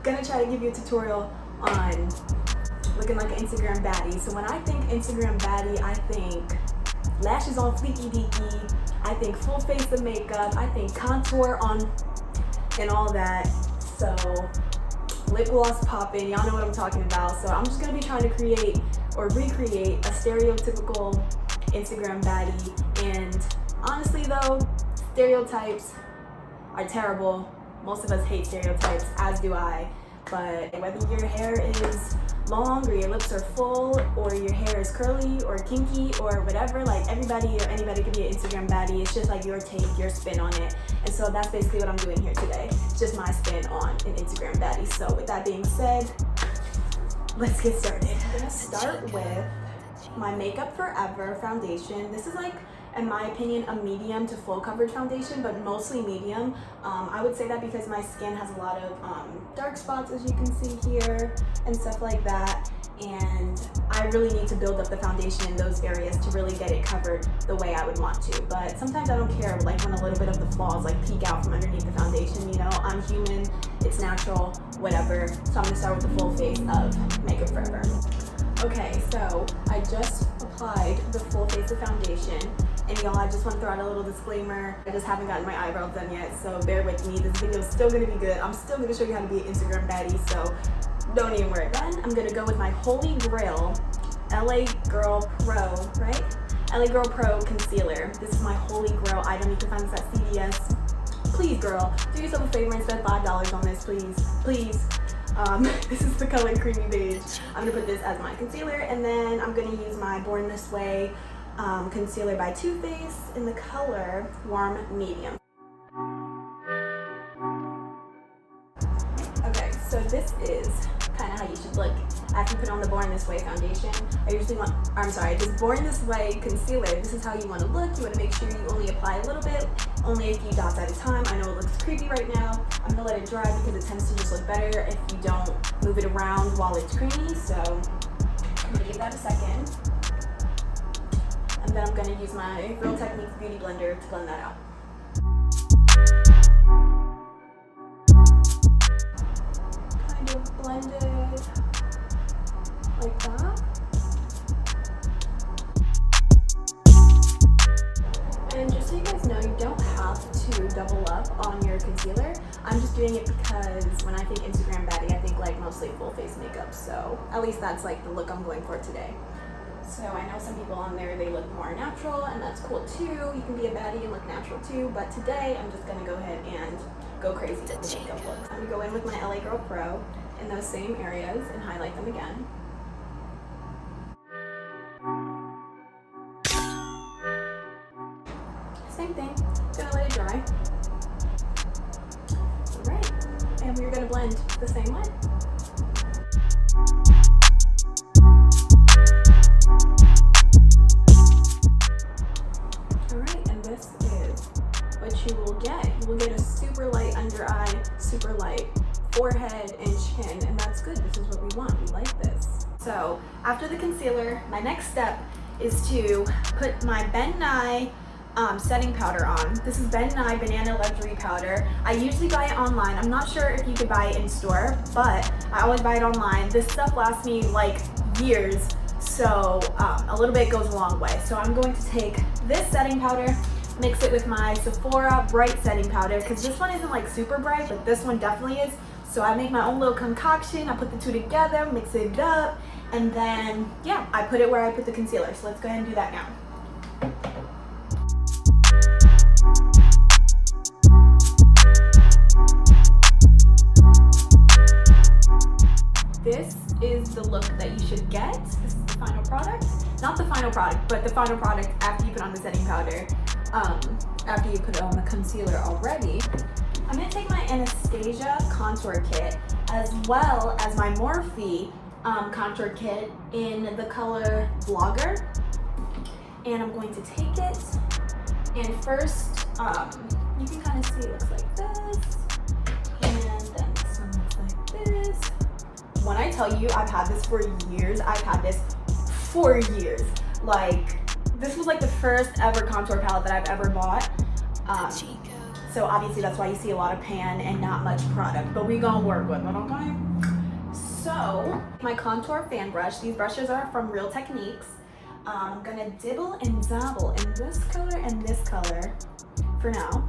gonna try to give you a tutorial on looking like an Instagram baddie. So when I think Instagram baddie, I think lashes on fleeky deaky, I think full face of makeup, I think contour on and all that. So lip gloss popping, y'all know what I'm talking about. So I'm just gonna be trying to create or recreate a stereotypical Instagram baddie. And honestly though, stereotypes are terrible. Most of us hate stereotypes, as do I. But whether your hair is long or your lips are full or your hair is curly or kinky or whatever, like everybody or anybody can be an Instagram baddie. It's just like your take, your spin on it. And so that's basically what I'm doing here today. It's just my spin on an Instagram baddie. So with that being said, let's get started. I'm gonna start with my Makeup Forever foundation. This is like, in my opinion, a medium to full coverage foundation, but mostly medium. I would say that because my skin has a lot of dark spots, as you can see here, and stuff like that. And I really need to build up the foundation in those areas to really get it covered the way I would want to. But sometimes I don't care, like when a little bit of the flaws like peek out from underneath the foundation, you know, I'm human, it's natural, whatever. So I'm gonna start with the full face of Makeup Forever. Okay, so I just applied the full face of foundation. And y'all, I just want to throw out a little disclaimer. I just haven't gotten my eyebrows done yet, so bear with me. This video is still going to be good. I'm still going to show you how to be an Instagram baddie, so don't even worry. Then I'm going to go with my Holy Grail LA Girl Pro, right? LA Girl Pro Concealer. This is my Holy Grail item. You can find this at CVS. Please, girl, do yourself a favor and spend $5 on this, please. Please. This is the color Creamy Beige. I'm going to put this as my concealer, and then I'm going to use my Born This Way concealer by Too Faced in the color Warm Medium. Okay, so this is kind of how you should look after you put on the Born This Way foundation. This Born This Way concealer. This is how you want to look. You want to make sure you only apply a little bit, only a few dots at a time. I know it looks creepy right now. I'm gonna let it dry because it tends to just look better if you don't move it around while it's creamy. So I'm gonna give that a second. And then I'm going to use my Real Techniques Beauty Blender to blend that out. Kind of blend it like that. And just so you guys know, you don't have to double up on your concealer. I'm just doing it because when I think Instagram baddie, I think like mostly full face makeup. So at least that's like the look I'm going for today. So I know some people on there, they look more natural, and that's cool too. You can be a baddie and look natural too, but today I'm just gonna go ahead and go crazy with the makeup look. I'm gonna go in with my LA Girl Pro in those same areas and highlight them again. Same thing, gonna let it dry. All right, and we're gonna blend the same way. You will get a super light under eye, super light forehead and chin, and that's good. This is what we want. We like this. So after the concealer, my next step is to put my Ben Nye setting powder on. This is Ben Nye Banana Luxury Powder. I usually buy it online. I'm not sure if you could buy it in store, but I always buy it online. This stuff lasts me like years, so a little bit goes a long way. So I'm going to take this setting powder, mix it with my Sephora Bright Setting Powder, because this one isn't like super bright, but this one definitely is. So I make my own little concoction. I put the two together, mix it up, and then, yeah, I put it where I put the concealer. So let's go ahead and do that now. This is the look that you should get. This is the final product. Not the final product, but the final product after you put on the setting powder. After you put on the concealer already. I'm going to take my Anastasia contour kit as well as my Morphe contour kit in the color Vlogger, and I'm going to take it, and first you can kind of see it looks like this, and then this one looks like this. When I tell you I've had this for years, I've had this for years. Like, this was like the first ever contour palette that I've ever bought. So obviously that's why you see a lot of pan and not much product, but we gonna work with it, okay? So my contour fan brush, these brushes are from Real Techniques. I'm gonna dibble and dabble in this color and this color for now.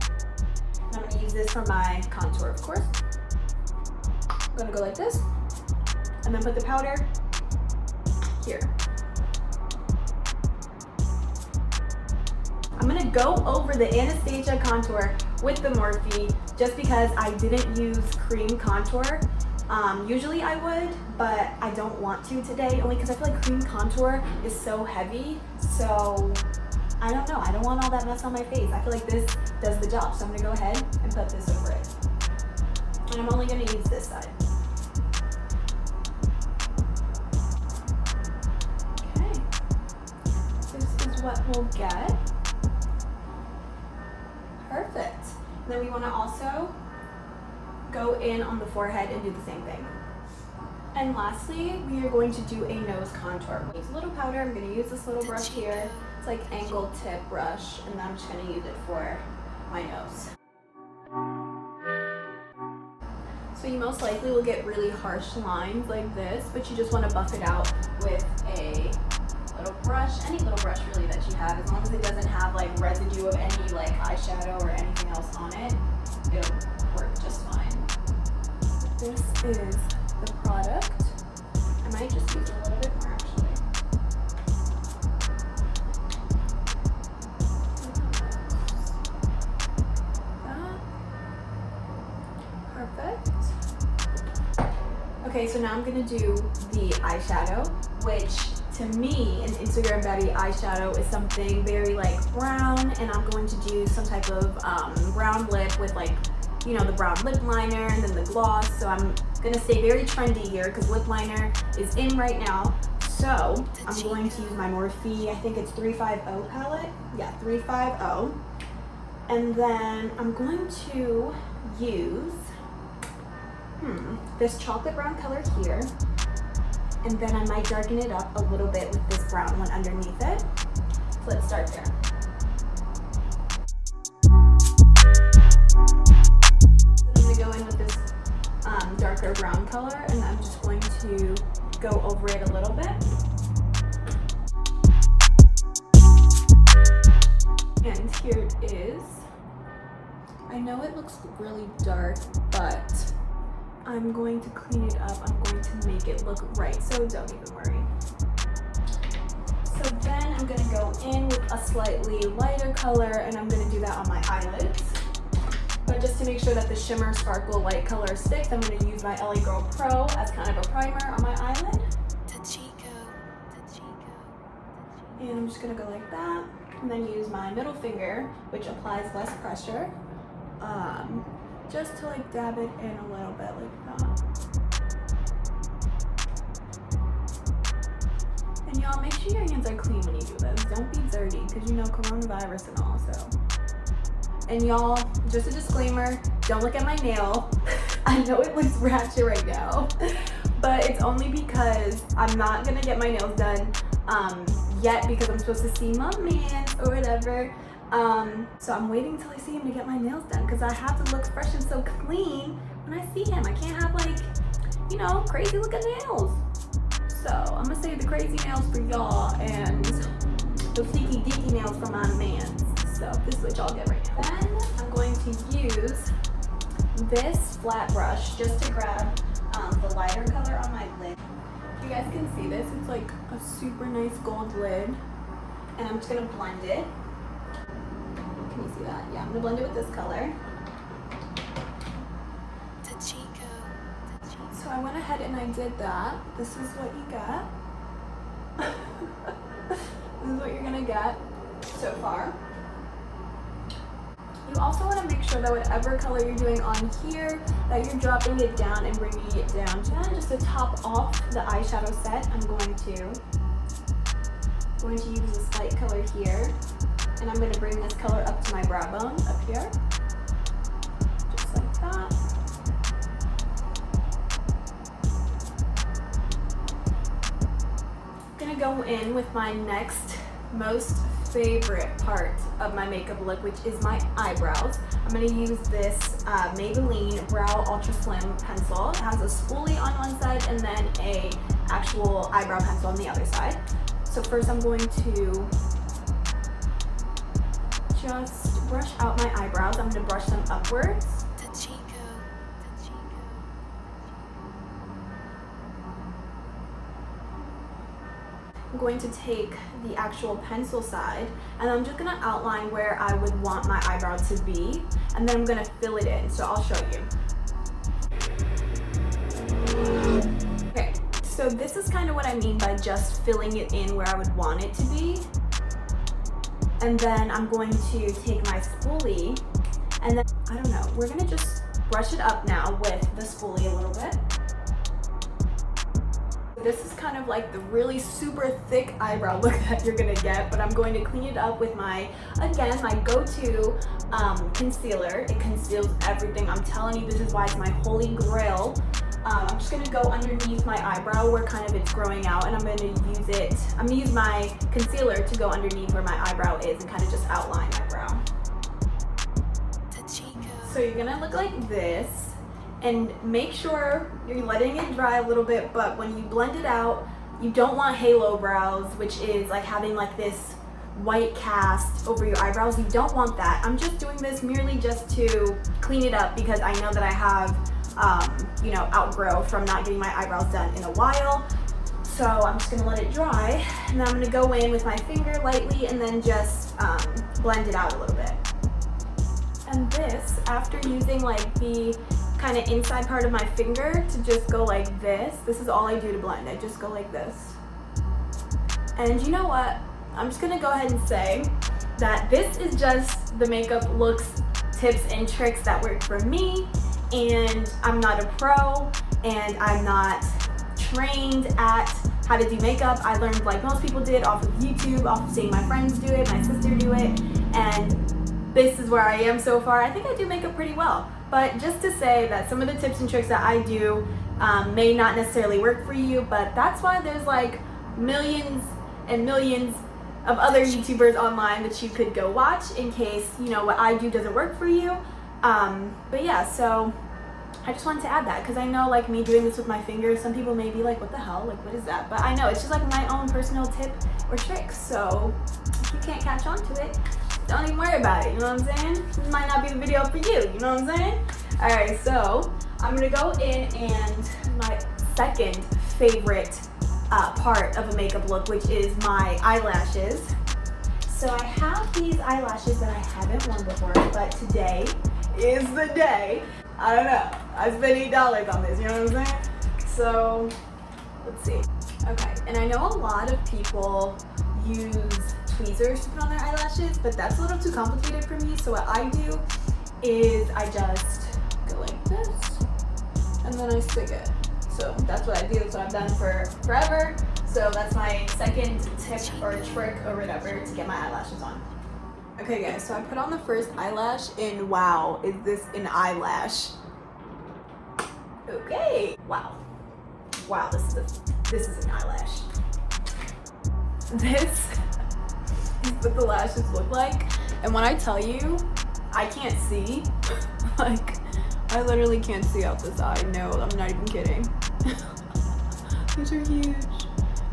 And I'm gonna use this for my contour, of course. I'm gonna go like this, and then put the powder here. I'm gonna go over the Anastasia contour with the Morphe just because I didn't use cream contour. Usually I would, but I don't want to today, only because I feel like cream contour is so heavy. So I don't know, I don't want all that mess on my face. I feel like this does the job. So I'm gonna go ahead and put this over it. And I'm only gonna use this side. Okay, this is what we'll get. Perfect. And then we wanna also go in on the forehead and do the same thing. And lastly, we are going to do a nose contour. Use a little powder. I'm going to use this little brush here. It's like angled tip brush, and then I'm just going to use it for my nose. So you most likely will get really harsh lines like this, but you just want to buff it out with a little brush, any little brush really that you have, as long as it doesn't have like residue of any like eyeshadow or anything else on it, it'll work just fine. This is the product. I might just use a little bit more actually. Perfect. Okay, so now I'm gonna do the eyeshadow, which to me, an Instagram baddie eyeshadow is something very like brown, and I'm going to do some type of brown lip with like, you know, the brown lip liner and then the gloss. So I'm gonna stay very trendy here because lip liner is in right now. So I'm going to use my Morphe, I think it's 350 palette. Yeah, 350. And then I'm going to use this chocolate brown color here. And then I might darken it up a little bit with this brown one underneath it. So let's start there. Go in with this darker brown color, and I'm just going to go over it a little bit. And here it is. I know it looks really dark, but I'm going to clean it up. I'm going to make it look right, so don't even worry. So then I'm going to go in with a slightly lighter color, and I'm going to do that on my eyelids. But just to make sure that the shimmer sparkle light color sticks, I'm going to use my LA Girl Pro as kind of a primer on my eyelid. And I'm just going to go like that. And then use my middle finger, which applies less pressure. Just to like dab it in a little bit like that. And y'all, make sure your hands are clean when you do this. Don't be dirty, because you know coronavirus and all, so. And y'all, just a disclaimer, don't look at my nail. I know it looks ratchet right now, but it's only because I'm not gonna get my nails done yet because I'm supposed to see my man or whatever. So I'm waiting till I see him to get my nails done because I have to look fresh and so clean when I see him. I can't have like, you know, crazy looking nails. So I'm gonna save the crazy nails for y'all and the fleeky geeky nails for my man. So this is what y'all get right now. Then I'm going to use this flat brush just to grab the lighter color on my lid. You guys can see this, it's like a super nice gold lid. And I'm just gonna blend it. Can you see that? Yeah, I'm gonna blend it with this color. So I went ahead and I did that. This is what you get. This is what you're gonna get so far. You also want to make sure that whatever color you're doing on here, that you're dropping it down and bringing it down just to top off the eyeshadow set. I'm going to use this light color here, and I'm going to bring this color up to my brow bone up here, just like that. I'm going to go in with my next most favorite part of my makeup look, which is my eyebrows. I'm going to use this Maybelline Brow Ultra Slim pencil. It has a spoolie on one side and then a actual eyebrow pencil on the other side. So first I'm going to just brush out my eyebrows. I'm going to brush them upwards. I'm going to take the actual pencil side and I'm just going to outline where I would want my eyebrow to be, and then I'm going to fill it in. So I'll show you. Okay, so this is kind of what I mean by just filling it in where I would want it to be. And then I'm going to take my spoolie and then, I don't know, we're going to just brush it up now with the spoolie a little bit. This is kind of like the really super thick eyebrow look that you're gonna get, but I'm going to clean it up with my, again, my go-to concealer. It conceals everything. I'm telling you, this is why it's my holy grail. I'm just gonna go underneath my eyebrow where kind of it's growing out, and I'm gonna use my concealer to go underneath where my eyebrow is and kind of just outline my brow. So you're gonna look like this. And make sure you're letting it dry a little bit, but when you blend it out, you don't want halo brows, which is like having like this white cast over your eyebrows. You don't want that. I'm just doing this merely just to clean it up because I know that I have, outgrow from not getting my eyebrows done in a while. So I'm just gonna let it dry, and then I'm gonna go in with my finger lightly and then just blend it out a little bit. And this, after using like the kind of inside part of my finger to just go like this is all I do to blend. I just go like this. And you know what? I'm just gonna go ahead and say that this is just the makeup looks, tips, and tricks that work for me. And I'm not a pro, and I'm not trained at how to do makeup. I learned like most people did off of YouTube, off of seeing my friends do it, my sister do it, and this is where I am so far. I think I do makeup pretty well. But just to say that some of the tips and tricks that I do may not necessarily work for you, but that's why there's like millions and millions of other YouTubers online that you could go watch in case, what I do doesn't work for you. But yeah, so I just wanted to add that because I know like me doing this with my fingers, some people may be like, what the hell, like what is that? But I know it's just like my own personal tip or trick. So if you can't catch on to it, don't even worry about it, you know what I'm saying? This might not be the video for you, you know what I'm saying? Alright, so I'm gonna go in and my second favorite part of a makeup look, which is my eyelashes. So I have these eyelashes that I haven't worn before, but today is the day. I don't know, I spent $8 on this, you know what I'm saying? So, let's see. Okay, and I know a lot of people use tweezers to put on their eyelashes, but that's a little too complicated for me. So what I do is I just go like this and then I stick it. So that's what I do. That's what I've done for forever. So that's my second tip or trick or whatever to get my eyelashes on. Okay guys, so I put on the first eyelash and wow, is this an eyelash? Okay, wow, this is an eyelash. This what the lashes look like, and when I tell you I can't see, like I literally can't see out this eye. No, I'm not even kidding. These are huge.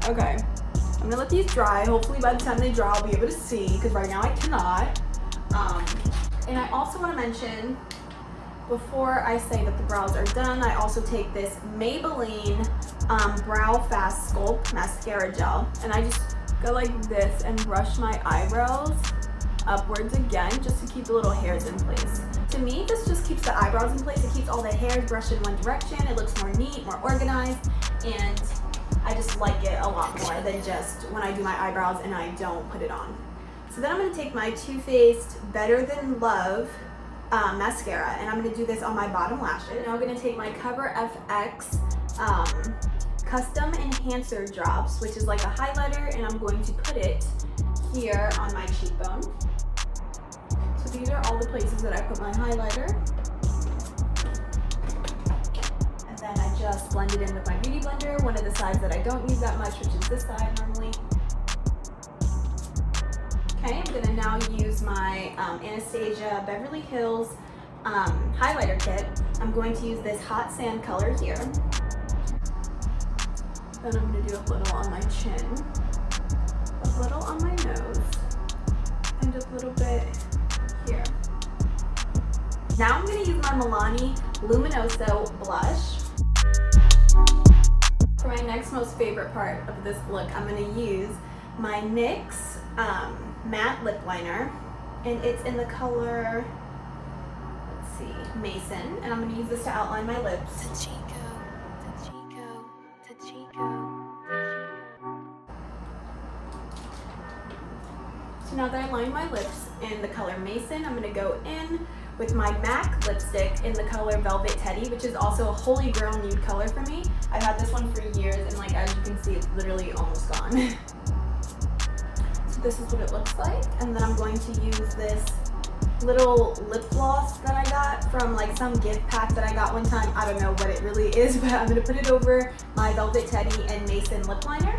Okay, I'm gonna let these dry. Hopefully by the time they dry I'll be able to see, because right now I cannot. And I also want to mention, before I say that the brows are done, I also take this Maybelline Brow Fast Sculpt Mascara Gel, and I just go like this and brush my eyebrows upwards again, just to keep the little hairs in place. To me, this just keeps the eyebrows in place. It keeps all the hairs brushed in one direction. It looks more neat, more organized, and I just like it a lot more than just when I do my eyebrows and I don't put it on. So then I'm going to take my Too Faced Better Than Love mascara, and I'm going to do this on my bottom lashes. Now I'm going to take my Cover FX Custom Enhancer Drops, which is like a highlighter, and I'm going to put it here on my cheekbone. So these are all the places that I put my highlighter. And then I just blend it in with my beauty blender, one of the sides that I don't use that much, which is this side normally. Okay, I'm gonna now use my Anastasia Beverly Hills highlighter kit. I'm going to use this hot sand color here. Then I'm gonna do a little on my chin, a little on my nose, and a little bit here. Now I'm gonna use my Milani Luminoso blush. For my next most favorite part of this look, I'm gonna use my NYX matte lip liner, and it's in the color, let's see, Mason, and I'm gonna use this to outline my lips. So now that I lined my lips in the color Mason, I'm gonna go in with my MAC lipstick in the color Velvet Teddy, which is also a holy grail nude color for me. I've had this one for years, and like as you can see, it's literally almost gone. So this is what it looks like, and then I'm going to use this little lip gloss that I got from like some gift pack that I got one time. I don't know what it really is, but I'm gonna put it over my Velvet Teddy and Mason lip liner.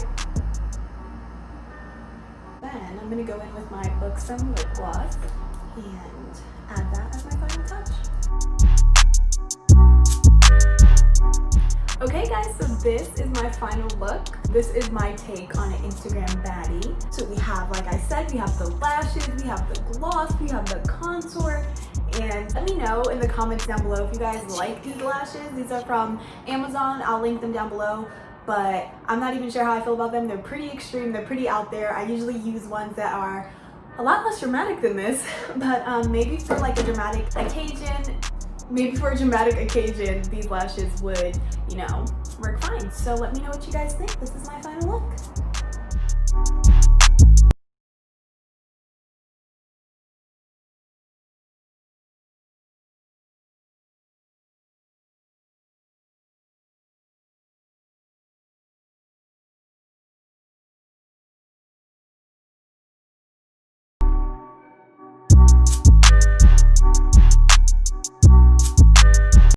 Then I'm gonna go in with my Buxom lip gloss and add that as my final touch. Okay guys, so this is my final look. This is my take on an Instagram baddie. So we have, like I said, we have the lashes, we have the gloss, we have the contour, and let me know in the comments down below if you guys like these lashes. These are from Amazon. I'll link them down below, but I'm not even sure how I feel about them. They're pretty extreme, they're pretty out there. I usually use ones that are a lot less dramatic than this, but maybe for like a dramatic occasion, these lashes would, you know, work fine. So let me know what you guys think. This is my final look.